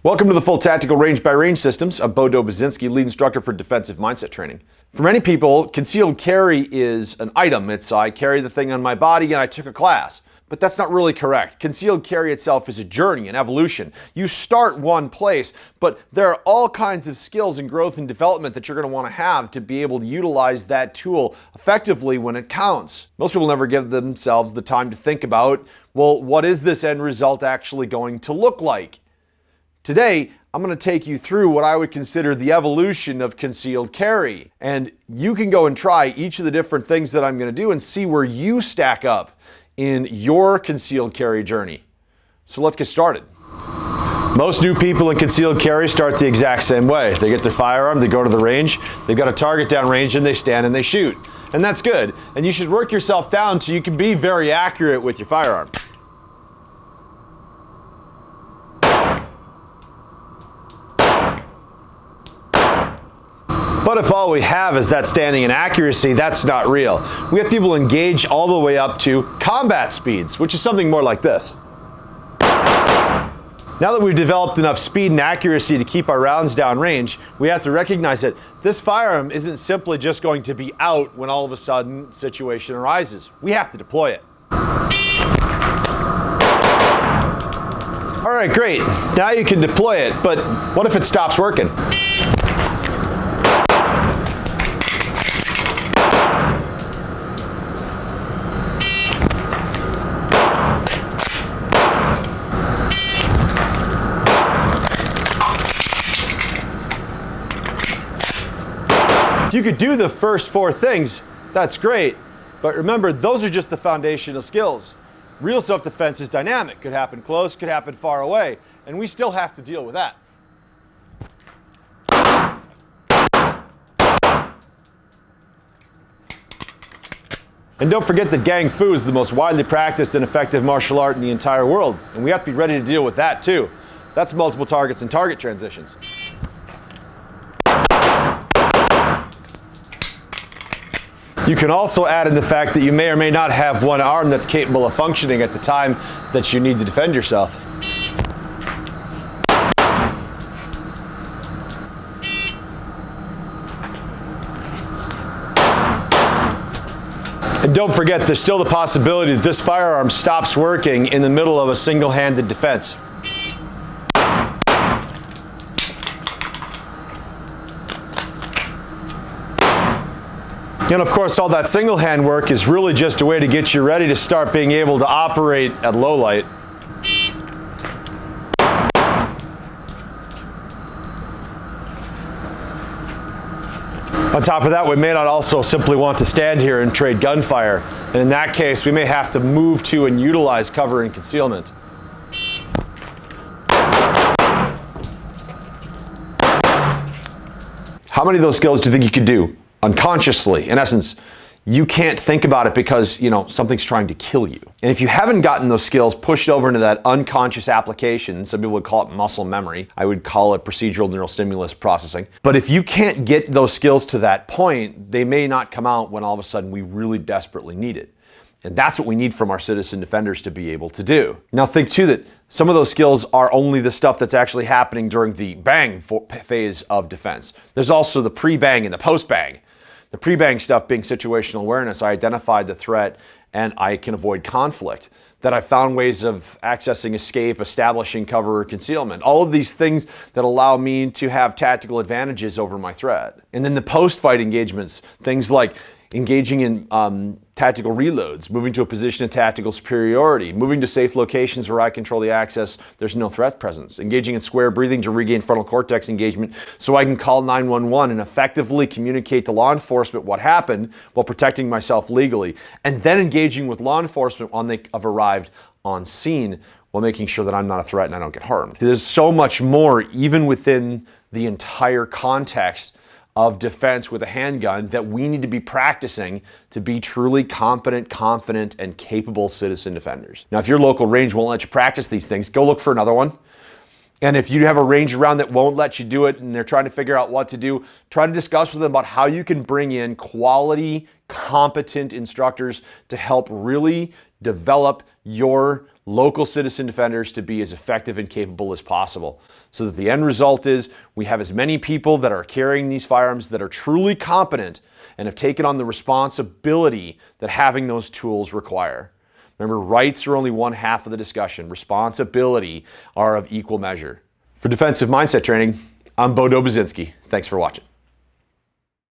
Welcome to the full Tactical Range by Range Systems. I'm Beau, lead instructor for defensive mindset training. For many people, concealed carry is an item. It's I carry the thing on my body and I took a class. But that's not really correct. Concealed carry itself is a journey, an evolution. You start one place, but there are all kinds of skills and growth and development that you're going to want to have to be able to utilize that tool effectively when it counts. Most people never give themselves the time to think about, well, what is this end result actually going to look like? Today, I'm going to take you through what I would consider the evolution of concealed carry. And you can go and try each of the different things that I'm going to do and see where you stack up in your concealed carry journey. So let's get started. Most new people in concealed carry start the exact same way. They get their firearm, they go to the range, they've got a target down range, and they stand and they shoot. And that's good. And you should work yourself down so you can be very accurate with your firearm. But if all we have is that standing and accuracy, that's not real. We have people engage all the way up to combat speeds, which is something more like this. Now that we've developed enough speed and accuracy to keep our rounds downrange, we have to recognize that this firearm isn't simply just going to be out when all of a sudden a situation arises. We have to deploy it. All right, great. Now you can deploy it, but what if it stops working? You could do the first four things, that's great, but remember, those are just the foundational skills. Real self-defense is dynamic. Could happen close, could happen far away, and we still have to deal with that. And don't forget that Gang Fu is the most widely practiced and effective martial art in the entire world, and we have to be ready to deal with that too. That's multiple targets and target transitions. You can also add in the fact that you may or may not have one arm that's capable of functioning at the time that you need to defend yourself. And don't forget, there's still the possibility that this firearm stops working in the middle of a single-handed defense. And of course, all that single hand work is really just a way to get you ready to start being able to operate at low light. On top of that, we may not also simply want to stand here and trade gunfire. And in that case, we may have to move to and utilize cover and concealment. How many of those skills do you think you could do unconsciously? In essence, you can't think about it because, something's trying to kill you. And if you haven't gotten those skills pushed over into that unconscious application, some people would call it muscle memory. I would call it procedural neural stimulus processing. But if you can't get those skills to that point, they may not come out when all of a sudden we really desperately need it. And that's what we need from our citizen defenders to be able to do. Now think too that some of those skills are only the stuff that's actually happening during the bang phase of defense. There's also the pre-bang and the post-bang. The pre-bang stuff being situational awareness. I identified the threat and I can avoid conflict. That I found ways of accessing escape, establishing cover or concealment. All of these things that allow me to have tactical advantages over my threat. And then the post-fight engagements, things like engaging in tactical reloads, moving to a position of tactical superiority, moving to safe locations where I control the access, there's no threat presence, engaging in square breathing to regain frontal cortex engagement so I can call 911 and effectively communicate to law enforcement what happened while protecting myself legally, and then engaging with law enforcement when they have arrived on scene while making sure that I'm not a threat and I don't get harmed. There's so much more even within the entire context of defense with a handgun that we need to be practicing to be truly competent, confident, and capable citizen defenders. Now, if your local range won't let you practice these things, go look for another one. And if you have a range around that won't let you do it and they're trying to figure out what to do, try to discuss with them about how you can bring in quality, competent instructors to help really develop your local citizen defenders to be as effective and capable as possible, so that the end result is we have as many people that are carrying these firearms that are truly competent and have taken on the responsibility that having those tools require. Remember, rights are only one half of the discussion. Responsibility are of equal measure. For Defensive Mindset Training, I'm Beau. Thanks for watching.